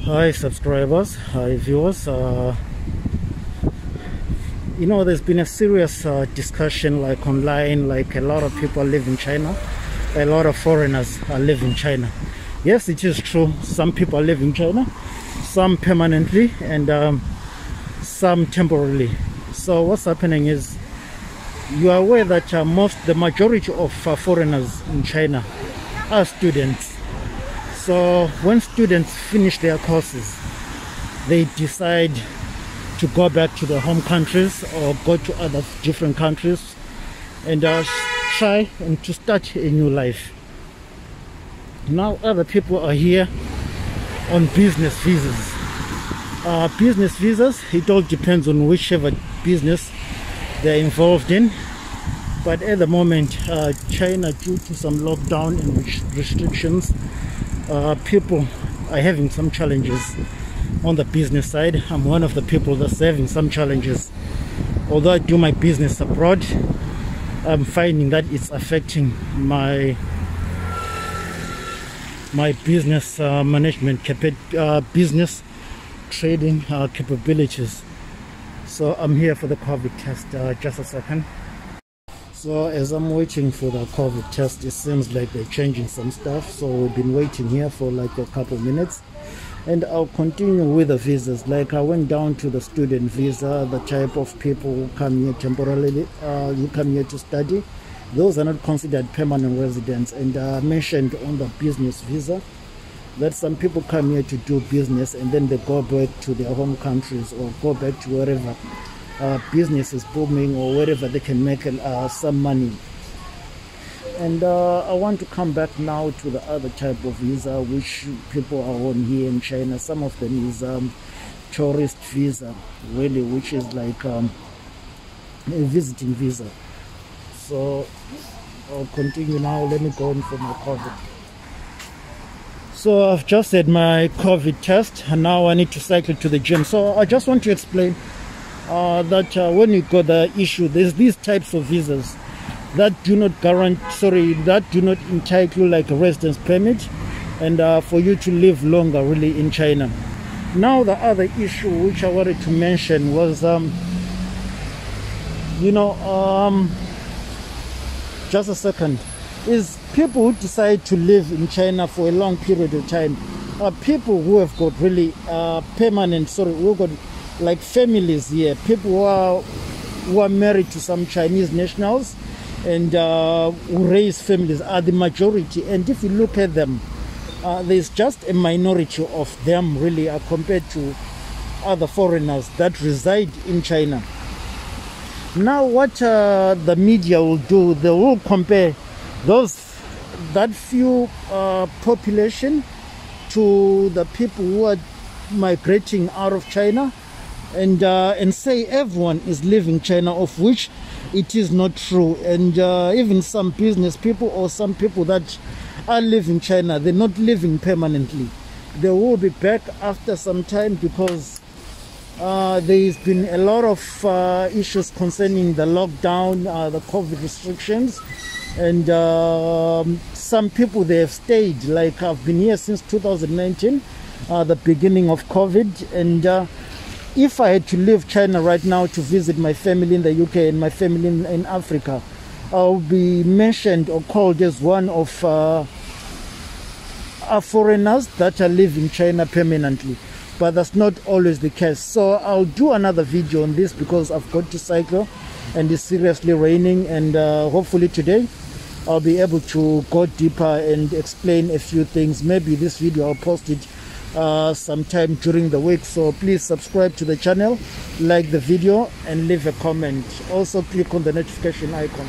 Hi subscribers, hi viewers. There's been a serious discussion like online, like a lot of people live in China, a lot of foreigners live in China. Yes, it is true, some people live in China, some permanently and some temporarily. So what's happening is, you are aware that the majority of foreigners in China are students. So when students finish their courses, they decide to go back to their home countries or go to other different countries and try and to start a new life. Now other people are here on business visas. Business visas, it all depends on whichever business they're involved in. But at the moment, China, due to some lockdown and restrictions, people are having some challenges on the business side. I'm one of the people that's having some challenges. Although I do my business abroad, I'm finding that it's affecting my business management business trading capabilities. So I'm here for the COVID test. Just a second. So as I'm waiting for the COVID test, it seems like they're changing some stuff. So we've been waiting here for like a couple minutes, and I'll continue with the visas. Like I went down to the student visa, the type of people who come here temporarily, you come here to study. Those are not considered permanent residents. And I mentioned on the business visa that some people come here to do business and then they go back to their home countries or go back to wherever business is booming or wherever they can make some money. And I want to come back now to the other type of visa which people are on here in China. Some of them is tourist visa, really, which is like a visiting visa. So I'll continue now. Let me go on for my COVID. So I've just had my COVID test and now I need to cycle to the gym. So I just want to explain that when you got the issue, there's these types of visas that do not entitle like a residence permit and for you to live longer really in China. Now the other issue which I wanted to mention was just a second, is people who decide to live in China for a long period of time are people who have got really who got like families here, people who are married to some Chinese nationals and who raise families are the majority. And if you look at them, there's just a minority of them really compared to other foreigners that reside in China. Now what the media will do, they will compare that few population to the people who are migrating out of China and say everyone is leaving China, of which it is not true. And even some business people or some people that are living China, they're not living permanently. They will be back after some time because there's been a lot of issues concerning the lockdown, the COVID restrictions, and some people, they have stayed. Like I've been here since 2019, the beginning of COVID, and if I had to leave China right now to visit my family in the UK and my family in Africa, I'll be mentioned or called as one of foreigners that are living China permanently. But that's not always the case. So I'll do another video on this because I've got to cycle and it's seriously raining, and hopefully today I'll be able to go deeper and explain a few things. Maybe this video I'll post it sometime during the week. So please subscribe to the channel, like the video and leave a comment. Also click on the notification icon.